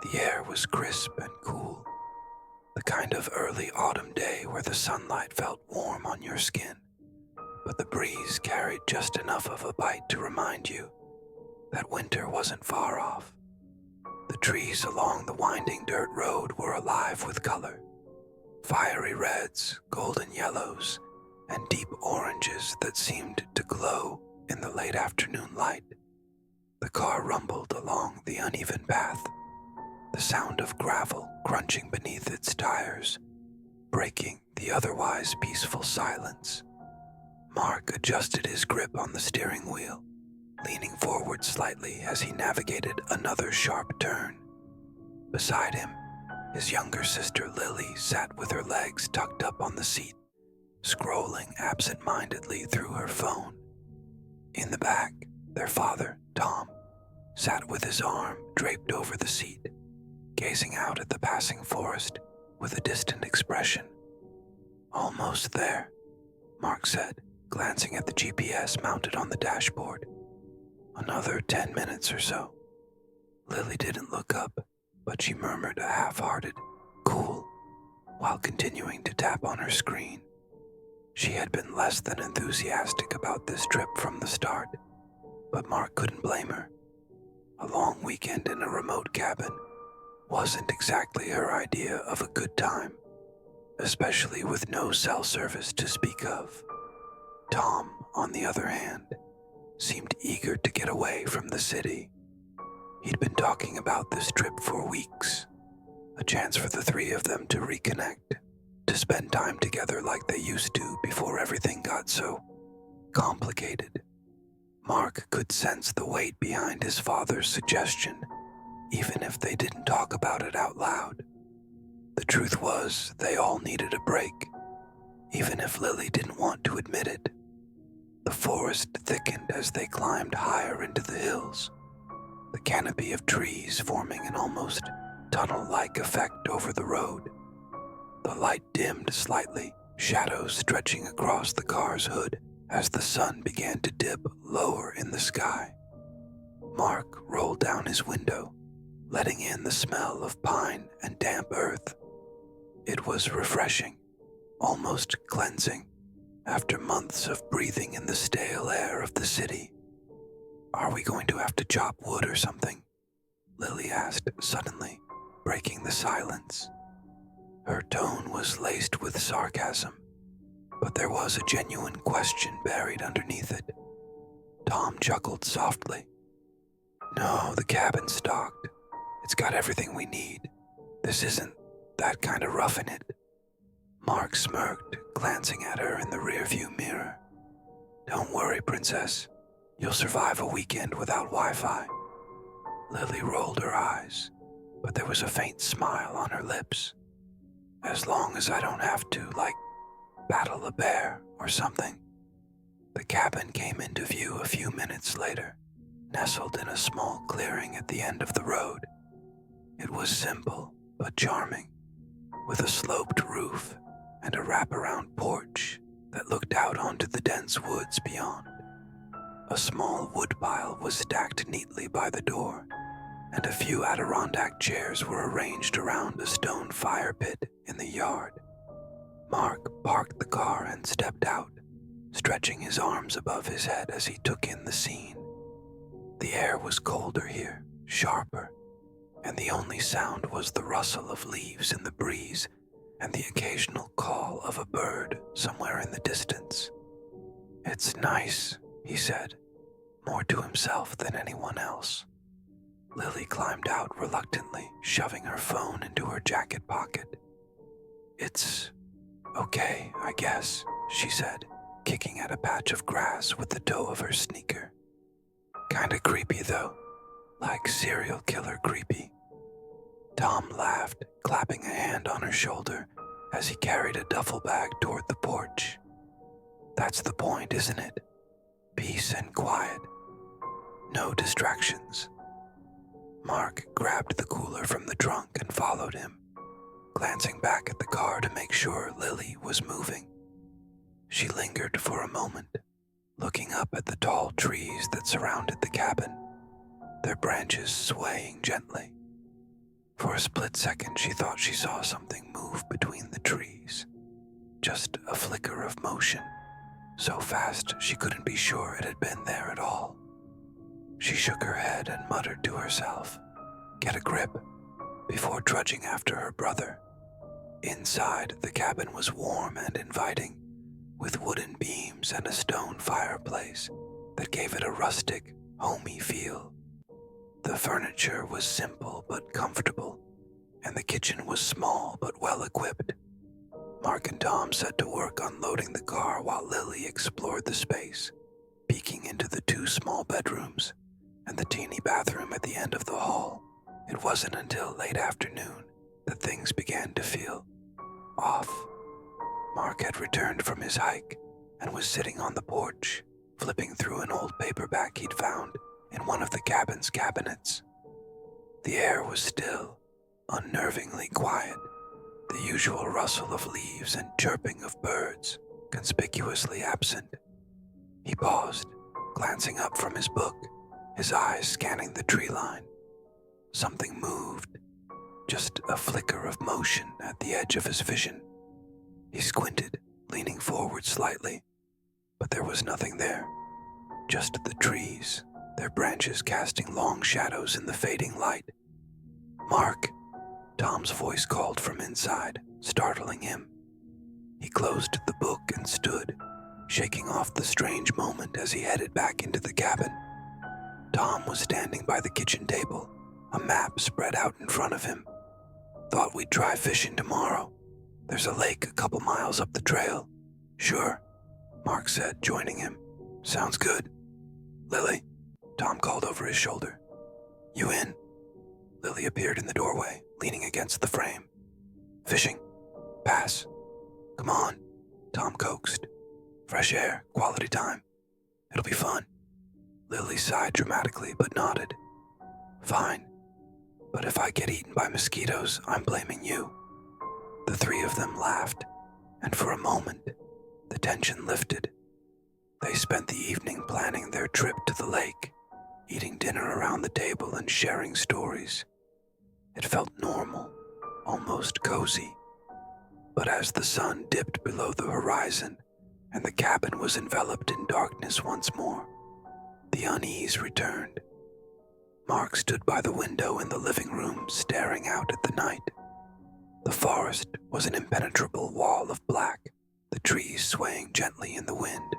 The air was crisp and cool, the kind of early autumn day where the sunlight felt warm on your skin, but the breeze carried just enough of a bite to remind you that winter wasn't far off. The trees along the winding dirt road were alive with color. Fiery reds, golden yellows, and deep oranges that seemed to glow in the late afternoon light. The car rumbled along the uneven path, the sound of gravel crunching beneath its tires, breaking the otherwise peaceful silence. Mark adjusted his grip on the steering wheel, leaning forward slightly as he navigated another sharp turn. Beside him, his younger sister Lily sat with her legs tucked up on the seat, scrolling absent-mindedly through her phone. In the back, their father, Tom, sat with his arm draped over the seat, gazing out at the passing forest with a distant expression. "Almost there," Mark said, glancing at the GPS mounted on the dashboard. "Another 10 minutes or so." Lily didn't look up, but she murmured a half-hearted, "Cool," while continuing to tap on her screen. She had been less than enthusiastic about this trip from the start, but Mark couldn't blame her. A long weekend in a remote cabin wasn't exactly her idea of a good time, especially with no cell service to speak of. Tom, on the other hand, seemed eager to get away from the city. He'd been talking about this trip for weeks, a chance for the three of them to reconnect, to spend time together like they used to before everything got so complicated. Mark could sense the weight behind his father's suggestion, even if they didn't talk about it out loud. The truth was, they all needed a break, even if Lily didn't want to admit it. The forest thickened as they climbed higher into the hills, the canopy of trees forming an almost tunnel-like effect over the road. The light dimmed slightly, shadows stretching across the car's hood as the sun began to dip lower in the sky. Mark rolled down his window, letting in the smell of pine and damp earth. It was refreshing, almost cleansing, after months of breathing in the stale air of the city. "Are we going to have to chop wood or something?" Lily asked suddenly, breaking the silence. Her tone was laced with sarcasm, but there was a genuine question buried underneath it. Tom chuckled softly. "No, the cabin's stocked. It's got everything we need. This isn't that kind of roughing it." Mark smirked, glancing at her in the rearview mirror. "Don't worry, princess. You'll survive a weekend without Wi-Fi." Lily rolled her eyes, but there was a faint smile on her lips. "As long as I don't have to, battle a bear or something." The cabin came into view a few minutes later, nestled in a small clearing at the end of the road. It was simple but charming, with a sloped roof and a wraparound porch that looked out onto the dense woods beyond. A small woodpile was stacked neatly by the door, and a few Adirondack chairs were arranged around a stone fire pit in the yard. Mark parked the car and stepped out, stretching his arms above his head as he took in the scene. The air was colder here, sharper, and the only sound was the rustle of leaves in the breeze and the occasional call of a bird somewhere in the distance. "It's nice," he said, more to himself than anyone else. Lily climbed out reluctantly, shoving her phone into her jacket pocket. "It's okay, I guess," she said, kicking at a patch of grass with the toe of her sneaker. "Kinda creepy though, like serial killer creepy." Tom laughed, clapping a hand on her shoulder as he carried a duffel bag toward the porch. "That's the point, isn't it? Peace and quiet. No distractions." Mark grabbed the cooler from the trunk and followed him, glancing back at the car to make sure Lily was moving. She lingered for a moment, looking up at the tall trees that surrounded the cabin, their branches swaying gently. For a split second, she thought she saw something move between the trees. Just a flicker of motion, so fast she couldn't be sure it had been there at all. She shook her head and muttered to herself, "Get a grip," before trudging after her brother. Inside, the cabin was warm and inviting, with wooden beams and a stone fireplace that gave it a rustic, homey feel. The furniture was simple but comfortable, and the kitchen was small but well-equipped. Mark and Tom set to work unloading the car while Lily explored the space, peeking into the 2 small bedrooms and the teeny bathroom at the end of the hall. It wasn't until late afternoon that things began to feel off. Mark had returned from his hike and was sitting on the porch, flipping through an old paperback he'd found in one of the cabin's cabinets. The air was still, unnervingly quiet, the usual rustle of leaves and chirping of birds conspicuously absent. He paused, glancing up from his book, his eyes scanning the tree line. Something moved, just a flicker of motion at the edge of his vision. He squinted, leaning forward slightly, but there was nothing there, just the trees, their branches casting long shadows in the fading light. "Mark," Tom's voice called from inside, startling him. He closed the book and stood, shaking off the strange moment as he headed back into the cabin. Tom was standing by the kitchen table, a map spread out in front of him. "Thought we'd try fishing tomorrow. There's a lake a couple miles up the trail." "Sure," Mark said, joining him. "Sounds good." "Lily," Tom called over his shoulder. "You in?" Lily appeared in the doorway, leaning against the frame. "Fishing? Pass." "Come on," Tom coaxed. "Fresh air, quality time. It'll be fun." Lily sighed dramatically but nodded. "Fine. But if I get eaten by mosquitoes, I'm blaming you." The 3 of them laughed, and for a moment, the tension lifted. They spent the evening planning their trip to the lake, eating dinner around the table and sharing stories. It felt normal, almost cozy. But as the sun dipped below the horizon and the cabin was enveloped in darkness once more, the unease returned. Mark stood by the window in the living room, staring out at the night. The forest was an impenetrable wall of black, the trees swaying gently in the wind.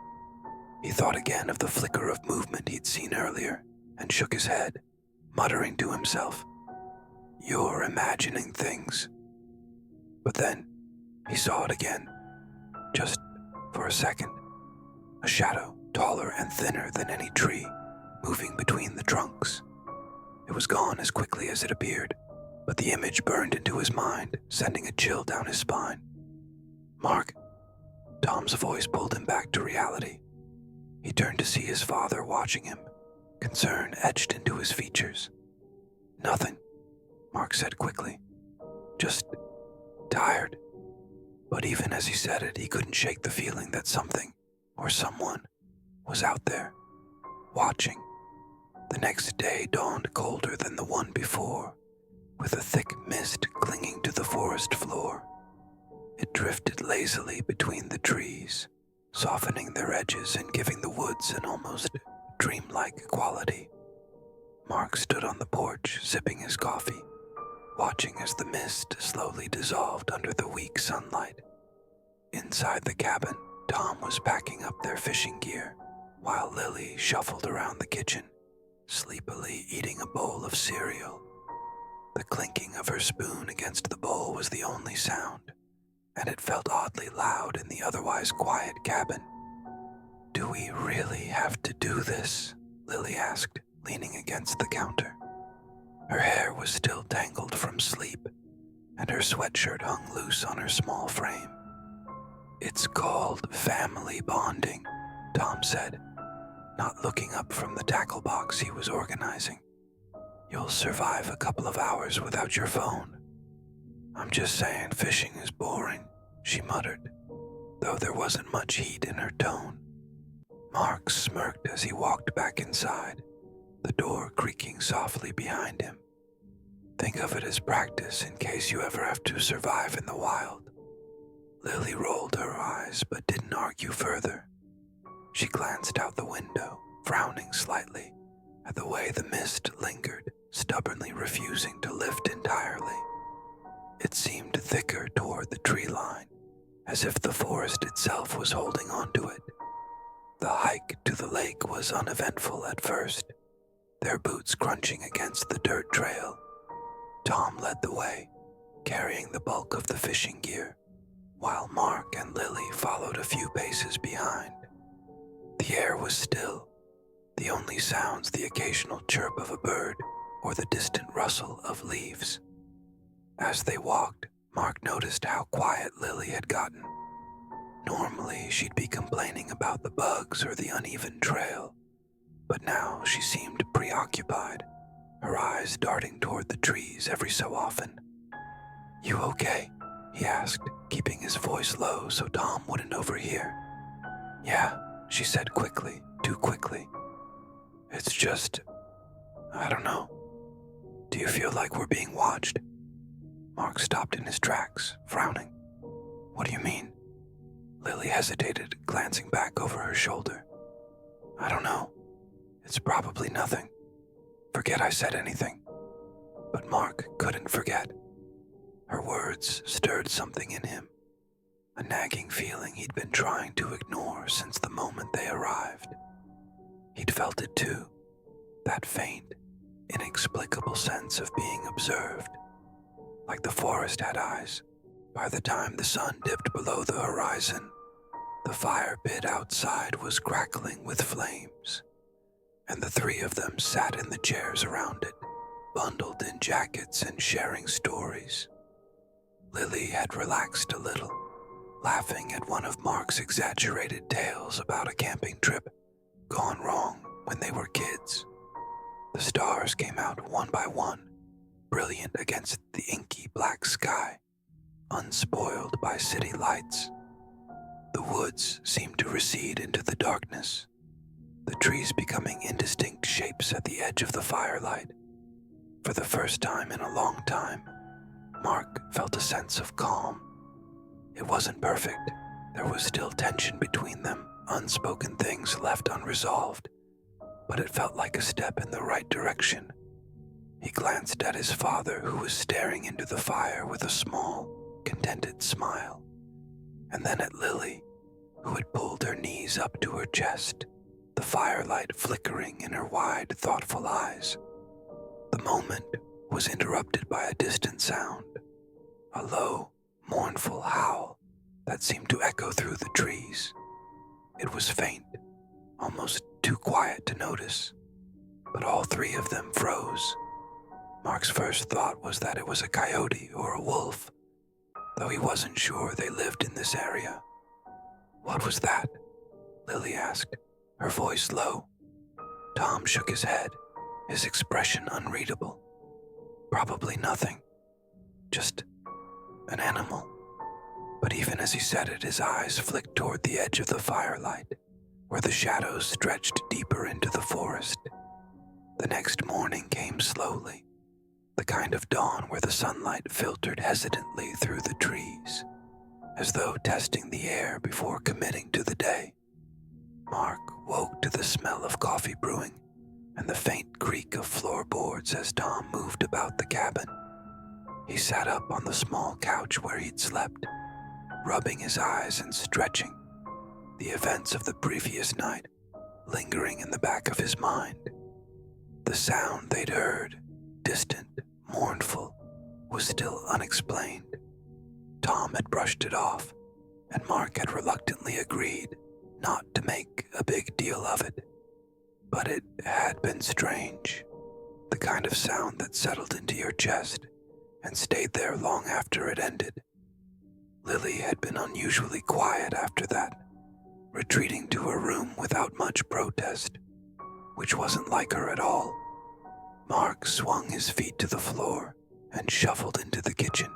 He thought again of the flicker of movement he'd seen earlier and shook his head, muttering to himself, "You're imagining things." But then he saw it again, just for a second. A shadow, taller and thinner than any tree, moving between the trunks. It was gone as quickly as it appeared, but the image burned into his mind, sending a chill down his spine. "Mark," Tom's voice pulled him back to reality. He turned to see his father watching him, concern etched into his features. "Nothing," Mark said quickly. "Just tired." But even as he said it, he couldn't shake the feeling that something, or someone, was out there, watching. The next day dawned colder than the one before, with a thick mist clinging to the forest floor. It drifted lazily between the trees, softening their edges and giving the woods an almost dreamlike quality. Mark stood on the porch, sipping his coffee, watching as the mist slowly dissolved under the weak sunlight. Inside the cabin, Tom was packing up their fishing gear, while Lily shuffled around the kitchen, sleepily eating a bowl of cereal. The clinking of her spoon against the bowl was the only sound, and it felt oddly loud in the otherwise quiet cabin. "Do we really have to do this?" Lily asked, leaning against the counter. Her hair was still tangled from sleep, and her sweatshirt hung loose on her small frame. "It's called family bonding," Tom said, not looking up from the tackle box he was organizing. "You'll survive a couple of hours without your phone." "I'm just saying fishing is boring," she muttered, though there wasn't much heat in her tone. Mark smirked as he walked back inside, the door creaking softly behind him. Think of it as practice in case you ever have to survive in the wild." Lily rolled her eyes but didn't argue further. She glanced out the window, frowning slightly at the way the mist lingered, stubbornly refusing to lift entirely. It seemed thicker toward the tree line, as if the forest itself was holding onto it. The hike to the lake was uneventful at first, their boots crunching against the dirt trail. Tom led the way, carrying the bulk of the fishing gear, while Mark and Lily followed a few paces behind. The air was still, the only sounds the occasional chirp of a bird or the distant rustle of leaves. As they walked, Mark noticed how quiet Lily had gotten. Normally, she'd be complaining about the bugs or the uneven trail, but now she seemed preoccupied, her eyes darting toward the trees every so often. "You okay?" he asked, keeping his voice low so Tom wouldn't overhear. "Yeah," she said quickly, too quickly. "It's just, I don't know. Do you feel like we're being watched?" Mark stopped in his tracks, frowning. "What do you mean?" Lily hesitated, glancing back over her shoulder. "I don't know. It's probably nothing. Forget I said anything." But Mark couldn't forget. Her words stirred something in him, a nagging feeling he'd been trying to ignore since the moment they arrived. He'd felt it too, that faint, inexplicable sense of being observed, like the forest had eyes. By the time the sun dipped below the horizon, the fire pit outside was crackling with flames, and the three of them sat in the chairs around it, bundled in jackets and sharing stories. Lily had relaxed a little, laughing at one of Mark's exaggerated tales about a camping trip gone wrong when they were kids. The stars came out one by one, brilliant against the inky black sky, unspoiled by city lights. The woods seemed to recede into the darkness, the trees becoming indistinct shapes at the edge of the firelight. For the first time in a long time, Mark felt a sense of calm. It wasn't perfect. There was still tension between them, unspoken things left unresolved, but it felt like a step in the right direction. He glanced at his father, who was staring into the fire with a small, contented smile, and then at Lily, who had pulled her knees up to her chest, the firelight flickering in her wide, thoughtful eyes. The moment was interrupted by a distant sound, a low, mournful howl that seemed to echo through the trees. It was faint, almost too quiet to notice, but all three of them froze. Mark's first thought was that it was a coyote or a wolf, though he wasn't sure they lived in this area. "What was that?" Lily asked, her voice low. Tom shook his head, his expression unreadable. "Probably nothing. Just an animal." But even as he said it, his eyes flicked toward the edge of the firelight, where the shadows stretched deeper into the forest. The next morning came slowly, the kind of dawn where the sunlight filtered hesitantly through the trees, as though testing the air before committing to the day. Mark woke to the smell of coffee brewing and the faint creak of floorboards as Tom moved about the cabin. He sat up on the small couch where he'd slept, rubbing his eyes and stretching, the events of the previous night lingering in the back of his mind. The sound they'd heard, distant, mournful, was still unexplained. Tom had brushed it off, and Mark had reluctantly agreed not to make a big deal of it. But it had been strange, the kind of sound that settled into your chest and stayed there long after it ended. Lily had been unusually quiet after that, retreating to her room without much protest, which wasn't like her at all. Mark swung his feet to the floor and shuffled into the kitchen.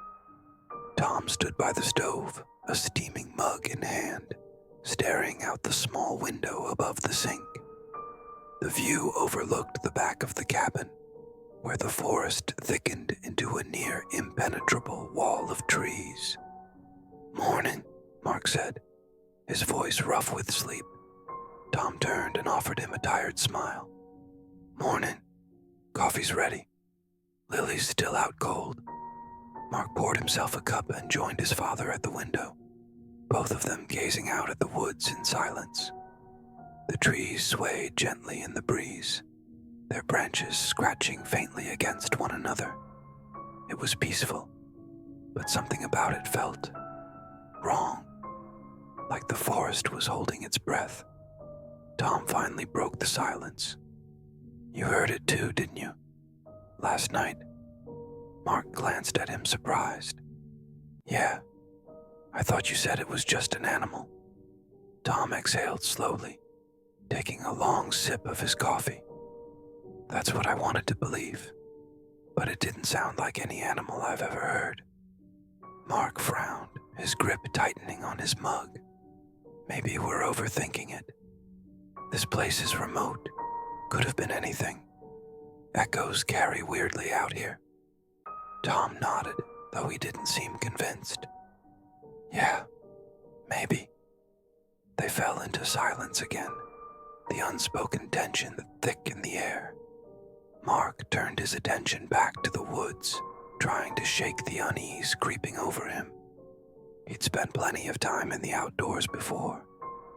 Tom stood by the stove, a steaming mug in hand, staring out the small window above the sink. The view overlooked the back of the cabin, where the forest thickened into a near impenetrable wall of trees. "Morning," Mark said, his voice rough with sleep. Tom turned and offered him a tired smile. "Morning. Coffee's ready. Lily's still out cold." Mark poured himself a cup and joined his father at the window, both of them gazing out at the woods in silence. The trees swayed gently in the breeze, their branches scratching faintly against one another. It was peaceful, but something about it felt wrong, like the forest was holding its breath. Tom finally broke the silence. "You heard it too, didn't you? Last night?" Mark glanced at him surprised. "Yeah, I thought you said it was just an animal." Tom exhaled slowly, taking a long sip of his coffee. "That's what I wanted to believe, but it didn't sound like any animal I've ever heard." Mark frowned, his grip tightening on his mug. "Maybe we're overthinking it. This place is remote. Could have been anything. Echoes carry weirdly out here." Tom nodded, though he didn't seem convinced. "Yeah, maybe." They fell into silence again, the unspoken tension thick in the air. Mark turned his attention back to the woods, trying to shake the unease creeping over him. He'd spent plenty of time in the outdoors before,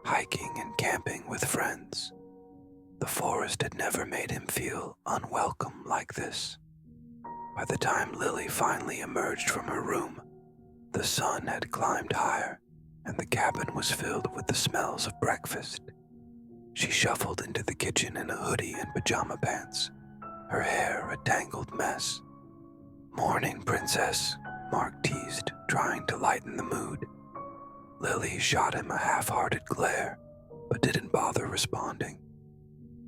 hiking and camping with friends. The forest had never made him feel unwelcome like this. By the time Lily finally emerged from her room, the sun had climbed higher, and the cabin was filled with the smells of breakfast. She shuffled into the kitchen in a hoodie and pajama pants, her hair a tangled mess. "Morning, princess," Mark teased, trying to lighten the mood. Lily shot him a half-hearted glare, but didn't bother responding.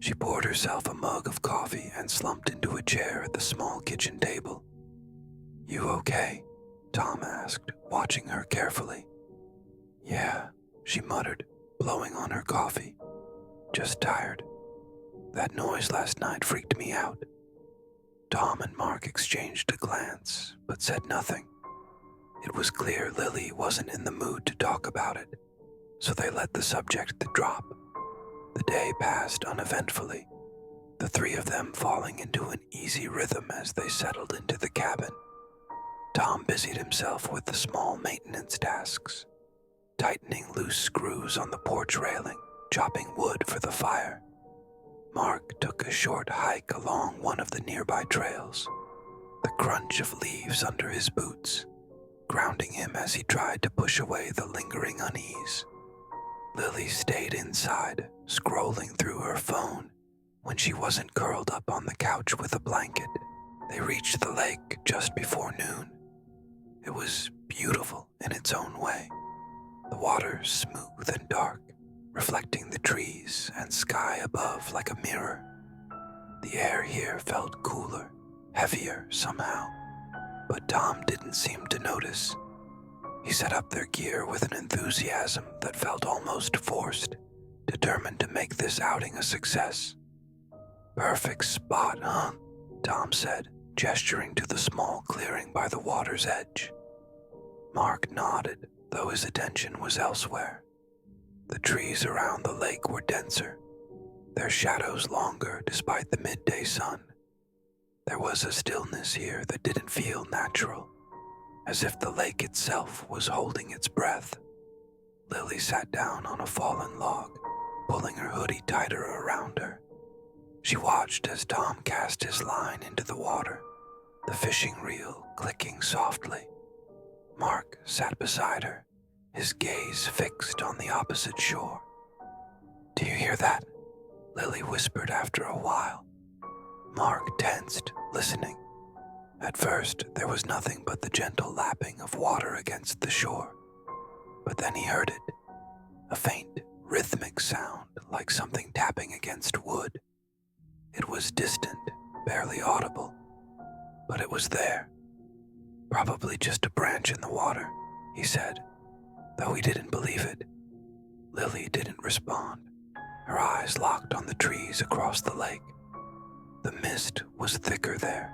She poured herself a mug of coffee and slumped into a chair at the small kitchen table. "You okay?" Tom asked, watching her carefully. "Yeah," she muttered, blowing on her coffee. "Just tired. That noise last night freaked me out." Tom and Mark exchanged a glance, but said nothing. It was clear Lily wasn't in the mood to talk about it, so they let the subject drop. The day passed uneventfully, the three of them falling into an easy rhythm as they settled into the cabin. Tom busied himself with the small maintenance tasks, tightening loose screws on the porch railing, chopping wood for the fire. Mark took a short hike along one of the nearby trails, the crunch of leaves under his boots, grounding him as he tried to push away the lingering unease. Lily stayed inside, scrolling through her phone when she wasn't curled up on the couch with a blanket. They reached the lake just before noon. It was beautiful in its own way, the water smooth and dark, reflecting the trees and sky above like a mirror. The air here felt cooler, heavier somehow, but Tom didn't seem to notice. He set up their gear with an enthusiasm that felt almost forced, determined to make this outing a success. "Perfect spot, huh?" Tom said, gesturing to the small clearing by the water's edge. Mark nodded, though his attention was elsewhere. The trees around the lake were denser, their shadows longer despite the midday sun. There was a stillness here that didn't feel natural, as if the lake itself was holding its breath. Lily sat down on a fallen log, pulling her hoodie tighter around her. She watched as Tom cast his line into the water, the fishing reel clicking softly. Mark sat beside her, his gaze fixed on the opposite shore. "Do you hear that?" Lily whispered after a while. Mark tensed, listening. At first, there was nothing but the gentle lapping of water against the shore. But then he heard it, a faint, rhythmic sound like something tapping against wood. It was distant, barely audible, but it was there. "Probably just a branch in the water," he said, though he didn't believe it. Lily didn't respond, her eyes locked on the trees across the lake. The mist was thicker there,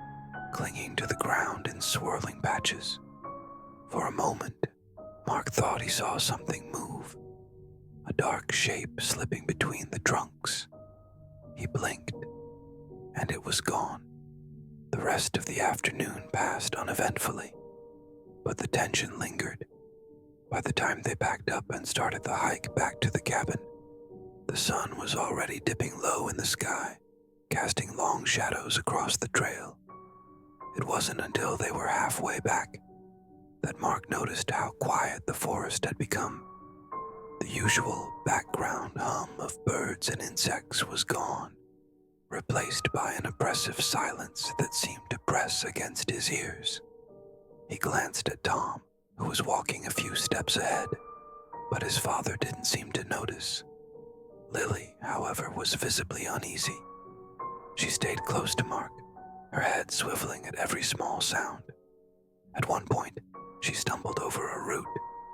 clinging to the ground in swirling patches. For a moment, Mark thought he saw something move, a dark shape slipping between the trunks. He blinked, and it was gone. The rest of the afternoon passed uneventfully, but the tension lingered. By the time they packed up and started the hike back to the cabin, the sun was already dipping low in the sky, casting long shadows across the trail. It wasn't until they were halfway back that Mark noticed how quiet the forest had become. The usual background hum of birds and insects was gone, replaced by an oppressive silence that seemed to press against his ears. He glanced at Tom, who was walking a few steps ahead, but his father didn't seem to notice. Lily, however, was visibly uneasy. She stayed close to Mark, her head swiveling at every small sound. At one point, she stumbled over a root,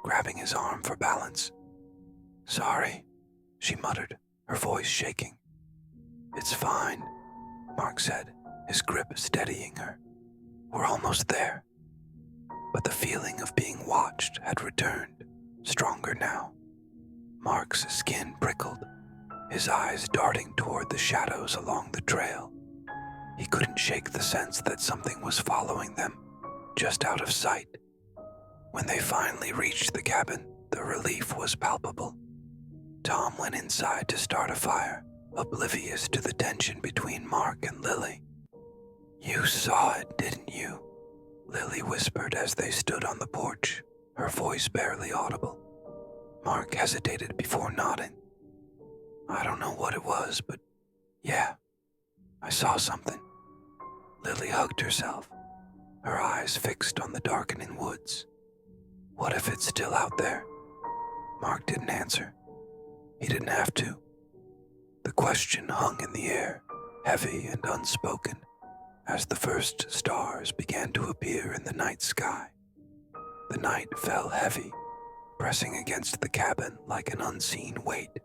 grabbing his arm for balance. "Sorry," she muttered, her voice shaking. "It's fine," Mark said, his grip steadying her. "We're almost there." But the feeling of being watched had returned, stronger now. Mark's skin prickled, his eyes darting toward the shadows along the trail. He couldn't shake the sense that something was following them, just out of sight. When they finally reached the cabin, the relief was palpable. Tom went inside to start a fire, oblivious to the tension between Mark and Lily. "You saw it, didn't you?" Lily whispered as they stood on the porch, her voice barely audible. Mark hesitated before nodding. "I don't know what it was, but yeah, I saw something." Lily hugged herself, her eyes fixed on the darkening woods. "What if it's still out there?" Mark didn't answer. He didn't have to. The question hung in the air, heavy and unspoken, as the first stars began to appear in the night sky. The night fell heavy, pressing against the cabin like an unseen weight.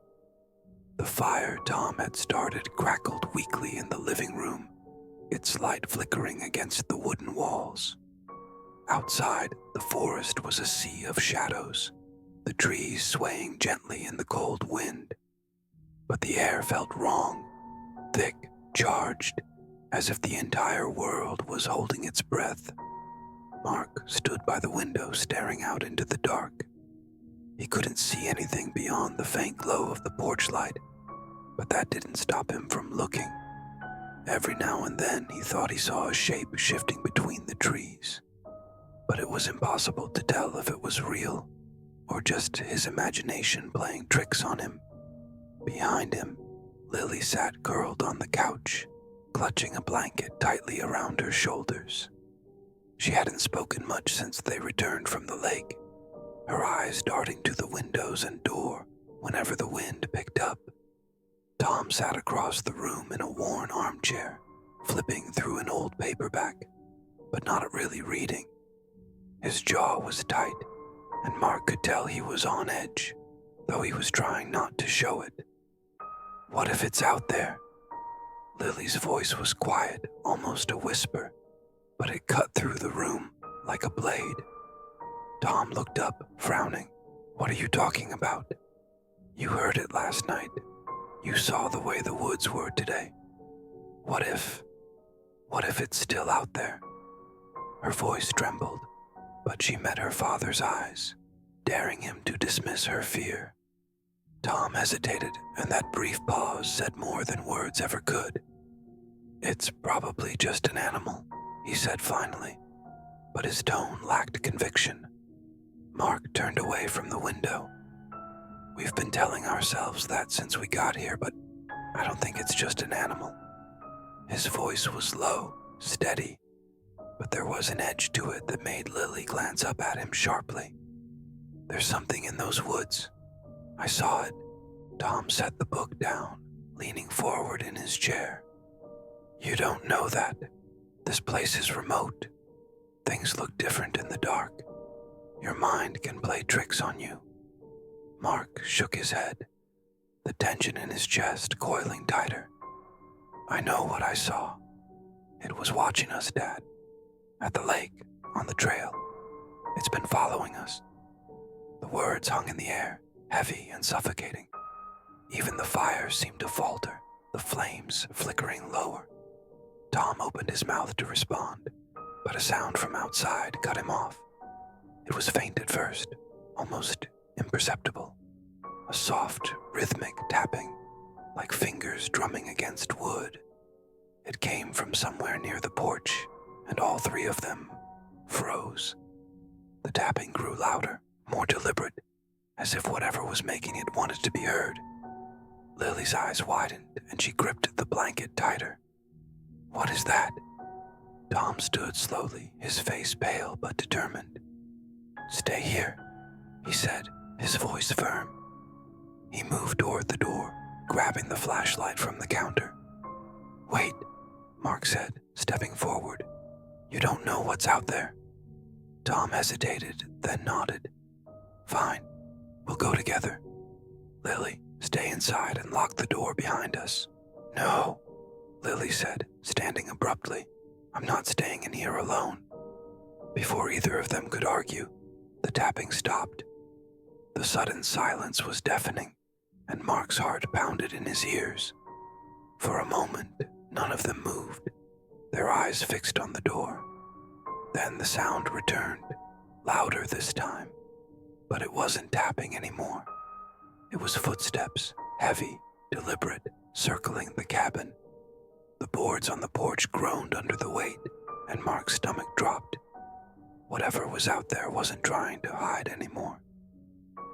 The fire Tom had started crackled weakly in the living room, its light flickering against the wooden walls. Outside, the forest was a sea of shadows, the trees swaying gently in the cold wind. But the air felt wrong, thick, charged, as if the entire world was holding its breath. Mark stood by the window staring out into the dark. He couldn't see anything beyond the faint glow of the porch light, but that didn't stop him from looking. Every now and then he thought he saw a shape shifting between the trees, but it was impossible to tell if it was real or just his imagination playing tricks on him. Behind him, Lily sat curled on the couch, clutching a blanket tightly around her shoulders. She hadn't spoken much since they returned from the lake, her eyes darting to the windows and door whenever the wind picked up. Tom sat across the room in a worn armchair, flipping through an old paperback, but not really reading. His jaw was tight, and Mark could tell he was on edge, though he was trying not to show it. "What if it's out there?" Lily's voice was quiet, almost a whisper, but it cut through the room like a blade. Tom looked up, frowning. "What are you talking about?" "You heard it last night. You saw the way the woods were today. What if it's still out there?" Her voice trembled, but she met her father's eyes, daring him to dismiss her fear. Tom hesitated, and that brief pause said more than words ever could. "It's probably just an animal," he said finally, but his tone lacked conviction. Mark turned away from the window. "We've been telling ourselves that since we got here, but I don't think it's just an animal." His voice was low, steady, but there was an edge to it that made Lily glance up at him sharply. "There's something in those woods. I saw it." Tom set the book down, leaning forward in his chair. "You don't know that. This place is remote. Things look different in the dark. Your mind can play tricks on you." Mark shook his head, the tension in his chest coiling tighter. "I know what I saw. It was watching us, Dad. At the lake, on the trail. It's been following us. The words hung in the air, heavy and suffocating. Even the fire seemed to falter, the flames flickering lower. Tom opened his mouth to respond, but a sound from outside cut him off. It was faint at first, almost imperceptible. A soft, rhythmic tapping, like fingers drumming against wood. It came from somewhere near the porch, and all three of them froze. The tapping grew louder, more deliberate, as if whatever was making it wanted to be heard. Lily's eyes widened, and she gripped the blanket tighter. "What is that?" Tom stood slowly, his face pale but determined. "Stay here," he said, his voice firm. He moved toward the door, grabbing the flashlight from the counter. "Wait," Mark said, stepping forward. "You don't know what's out there." Tom hesitated, then nodded. "Fine, we'll go together. Lily, stay inside and lock the door behind us." "No," Lily said, standing abruptly. "I'm not staying in here alone." Before either of them could argue, the tapping stopped. The sudden silence was deafening, and Mark's heart pounded in his ears. For a moment, none of them moved, their eyes fixed on the door. Then the sound returned, louder this time, but it wasn't tapping anymore. It was footsteps, heavy, deliberate, circling the cabin. The boards on the porch groaned under the weight, and Mark's stomach dropped. Whatever was out there wasn't trying to hide anymore.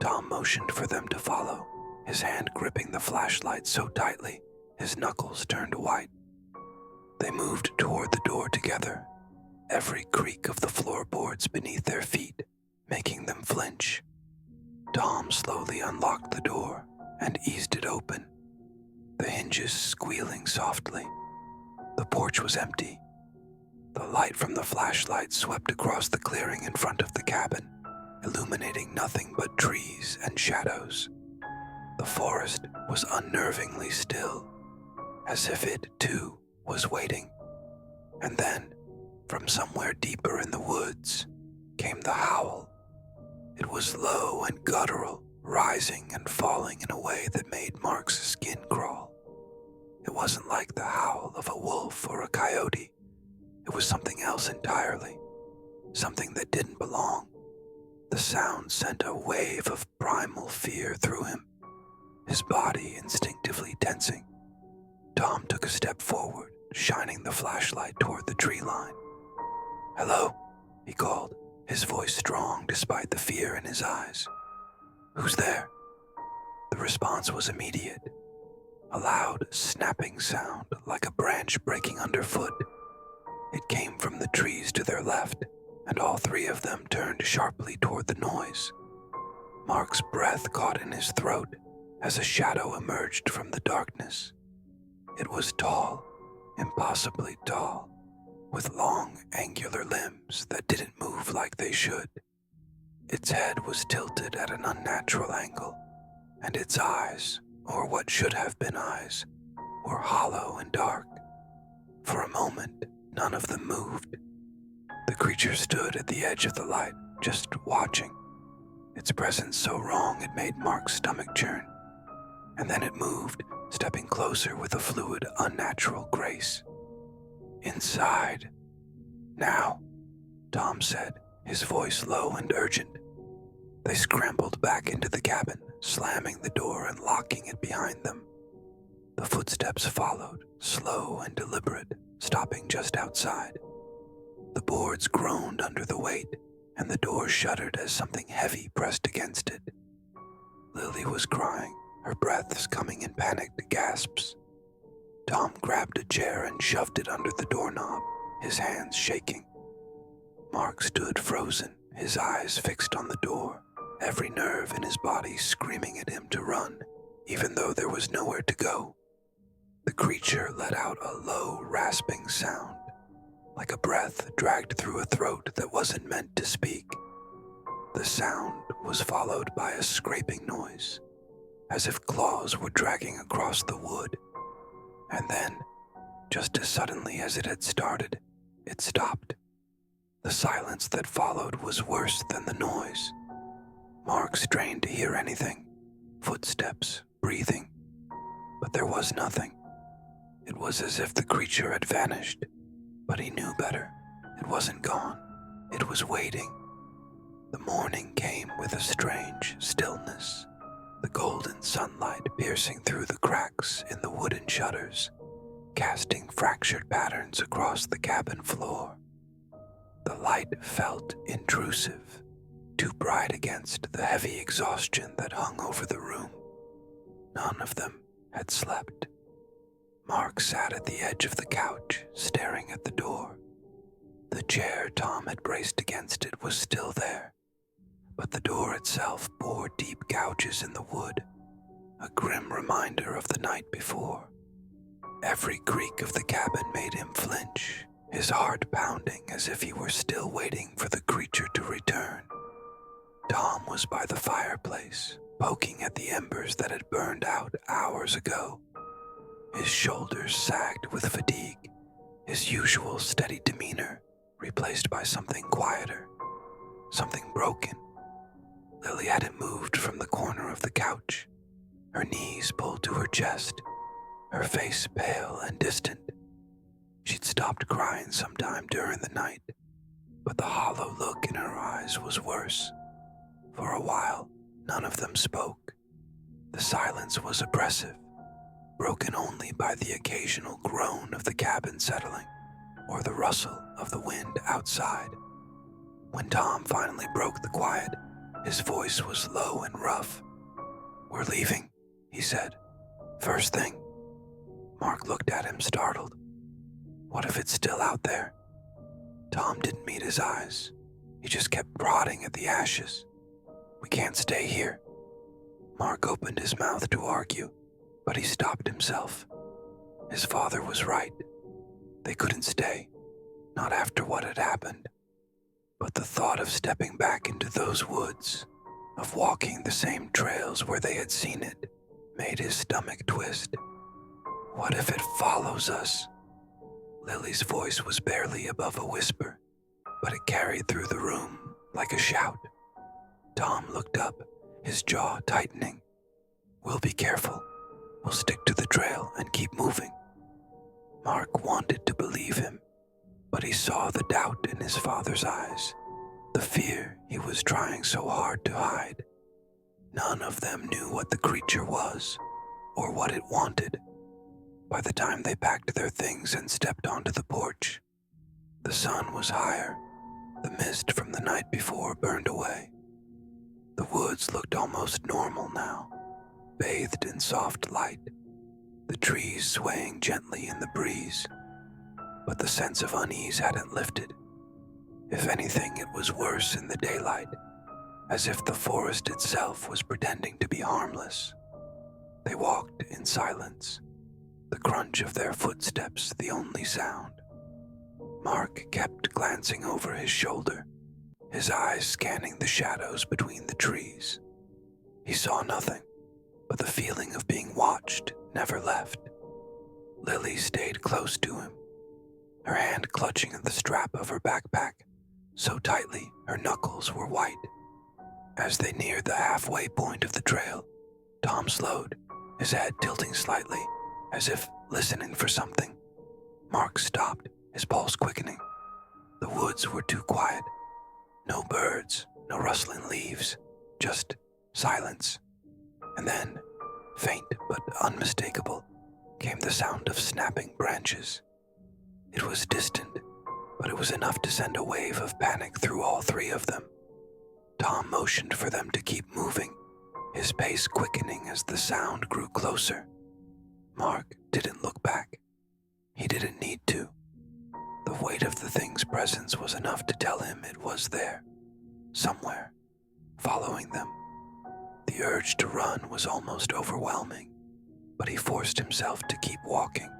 Tom motioned for them to follow, his hand gripping the flashlight so tightly his knuckles turned white. They moved toward the door together, every creak of the floorboards beneath their feet making them flinch. Tom slowly unlocked the door and eased it open, the hinges squealing softly. The porch was empty. The light from the flashlight swept across the clearing in front of the cabin, illuminating nothing but trees and shadows. The forest was unnervingly still, as if it, too, was waiting. And then, from somewhere deeper in the woods, came the howl. It was low and guttural, rising and falling in a way that made Mark's skin crawl. It wasn't like the howl of a wolf or a coyote. It was something else entirely, something that didn't belong. The sound sent a wave of primal fear through him, his body instinctively tensing. Tom took a step forward, shining the flashlight toward the tree line. "Hello," he called, his voice strong despite the fear in his eyes. "Who's there?" The response was immediate. A loud, snapping sound like a branch breaking underfoot. It came from the trees to their left, and all three of them turned sharply toward the noise. Mark's breath caught in his throat as a shadow emerged from the darkness. It was tall, impossibly tall, with long, angular limbs that didn't move like they should. Its head was tilted at an unnatural angle, and its eyes, or what should have been eyes, were hollow and dark. For a moment, none of them moved. The creature stood at the edge of the light, just watching, its presence so wrong it made Mark's stomach churn. And then it moved, stepping closer with a fluid, unnatural grace. "Inside. Now," Tom said, his voice low and urgent. They scrambled back into the cabin, slamming the door and locking it behind them. The footsteps followed, slow and deliberate, stopping just outside. The boards groaned under the weight, and the door shuddered as something heavy pressed against it. Lily was crying, her breaths coming in panicked gasps. Tom grabbed a chair and shoved it under the doorknob, his hands shaking. Mark stood frozen, his eyes fixed on the door, every nerve in his body screaming at him to run, even though there was nowhere to go. The creature let out a low, rasping sound, like a breath dragged through a throat that wasn't meant to speak. The sound was followed by a scraping noise, as if claws were dragging across the wood. And then, Just as suddenly as it had started, it stopped. The silence that followed was worse than the noise. Mark strained to hear anything, footsteps, breathing, but there was nothing. It was as if the creature had vanished, but he knew better. It wasn't gone. It was waiting. The morning came with a strange stillness, the golden sunlight piercing through the cracks in the wooden shutters, casting fractured patterns across the cabin floor. The light felt intrusive, too bright against the heavy exhaustion that hung over the room. None of them had slept. Mark sat at the edge of the couch, staring at the door. The chair Tom had braced against it was still there, but the door itself bore deep gouges in the wood, a grim reminder of the night before. Every creak of the cabin made him flinch, his heart pounding as if he were still waiting for the creature to return. Tom was by the fireplace, poking at the embers that had burned out hours ago. His shoulders sagged with fatigue, his usual steady demeanor replaced by something quieter, something broken. Lily hadn't moved from the corner of the couch, her knees pulled to her chest, her face pale and distant. She'd stopped crying sometime during the night, but the hollow look in her eyes was worse. For a while, none of them spoke. The silence was oppressive, broken only by the occasional groan of the cabin settling or the rustle of the wind outside. When Tom finally broke the quiet, his voice was low and rough. "We're leaving," he said. "First thing." Mark looked at him, startled. What if it's still out there? Tom didn't meet his eyes. He just kept prodding at the ashes. "We can't stay here." Mark opened his mouth to argue, but he stopped himself. His father was right. They couldn't stay, not after what had happened. But the thought of stepping back into those woods, of walking the same trails where they had seen it, made his stomach twist. What if it follows us? Lily's voice was barely above a whisper, but it carried through the room like a shout. Tom looked up, his jaw tightening. "We'll be careful. We'll stick to the trail and keep moving." Mark wanted to believe him, but he saw the doubt in his father's eyes, the fear he was trying so hard to hide. None of them knew what the creature was, or what it wanted. By the time they packed their things and stepped onto the porch, the sun was higher. The mist from the night before burned away. The woods looked almost normal now, bathed in soft light, the trees swaying gently in the breeze. But the sense of unease hadn't lifted. If anything, it was worse in the daylight, as if the forest itself was pretending to be harmless. They walked in silence, the crunch of their footsteps the only sound. Mark kept glancing over his shoulder, his eyes scanning the shadows between the trees. He saw nothing, but the feeling of being watched never left. Lily stayed close to him, her hand clutching at the strap of her backpack, so tightly her knuckles were white. As they neared the halfway point of the trail, Tom slowed, his head tilting slightly, as if listening for something. Mark stopped, his pulse quickening. The woods were too quiet. No birds, no rustling leaves, just silence. And then, faint but unmistakable, came the sound of snapping branches. It was distant, but it was enough to send a wave of panic through all three of them. Tom motioned for them to keep moving, his pace quickening as the sound grew closer. Mark didn't look back. He didn't need to. The weight of the thing's presence was enough to tell him it was there, somewhere, following them. The urge to run was almost overwhelming, but he forced himself to keep walking,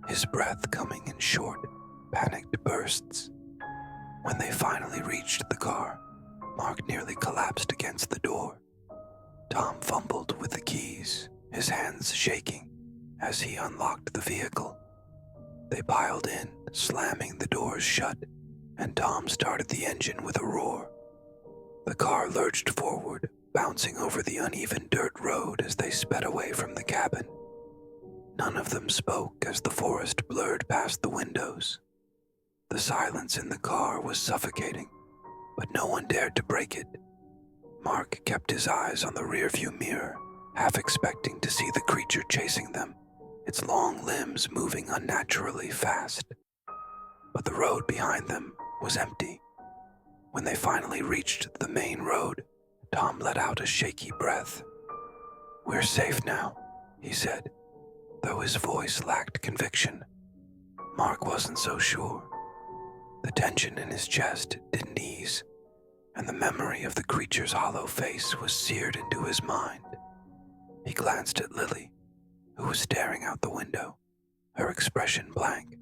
his breath coming in short, panicked bursts. When they finally reached the car, Mark nearly collapsed against the door. Tom fumbled with the keys, his hands shaking as he unlocked the vehicle. They piled in, slamming the doors shut, and Tom started the engine with a roar. The car lurched forward, bouncing over the uneven dirt road as they sped away from the cabin. None of them spoke as the forest blurred past the windows. The silence in the car was suffocating, but no one dared to break it. Mark kept his eyes on the rearview mirror, half expecting to see the creature chasing them, its long limbs moving unnaturally fast. But the road behind them was empty. When they finally reached the main road, Tom let out a shaky breath. "We're safe now," he said, though his voice lacked conviction. Mark wasn't so sure. The tension in his chest didn't ease, and the memory of the creature's hollow face was seared into his mind. He glanced at Lily, who was staring out the window, her expression blank.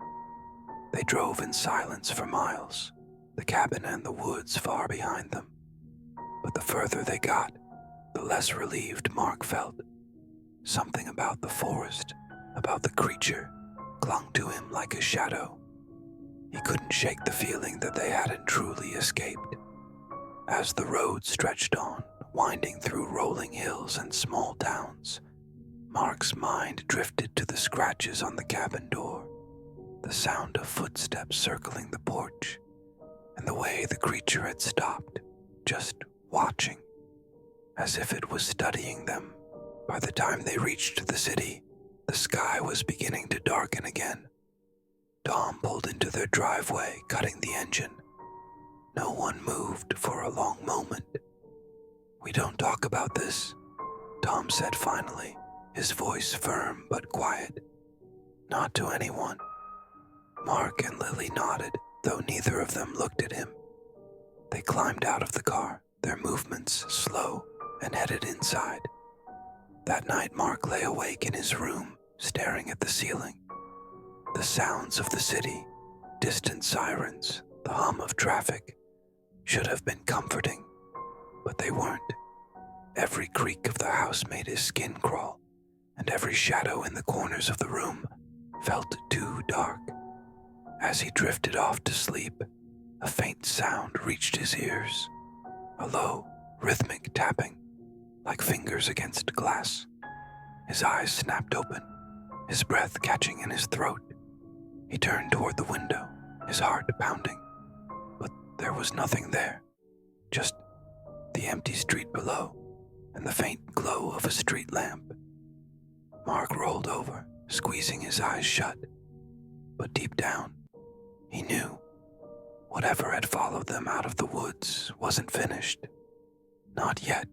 They drove in silence for miles, the cabin and the woods far behind them. But the further they got, the less relieved Mark felt. Something about the forest, about the creature, clung to him like a shadow. He couldn't shake the feeling that they hadn't truly escaped. As the road stretched on, winding through rolling hills and small towns, Mark's mind drifted to the scratches on the cabin door, the sound of footsteps circling the porch, and the way the creature had stopped, just watching, as if it was studying them. By the time they reached the city, the sky was beginning to darken again. Tom pulled into their driveway, cutting the engine. No one moved for a long moment. "We don't talk about this," Tom said finally, his voice firm but quiet. "Not to anyone." Mark and Lily nodded, though neither of them looked at him. They climbed out of the car, their movements slow, and headed inside. That night Mark lay awake in his room, staring at the ceiling. The sounds of the city, distant sirens, the hum of traffic, should have been comforting, but they weren't. Every creak of the house made his skin crawl, and every shadow in the corners of the room felt too dark. As he drifted off to sleep, a faint sound reached his ears, a low, rhythmic tapping, like fingers against glass. His eyes snapped open, his breath catching in his throat. He turned toward the window, his heart pounding, but there was nothing there, just the empty street below and the faint glow of a street lamp. Mark rolled over, squeezing his eyes shut, but deep down, he knew whatever had followed them out of the woods wasn't finished. Not yet.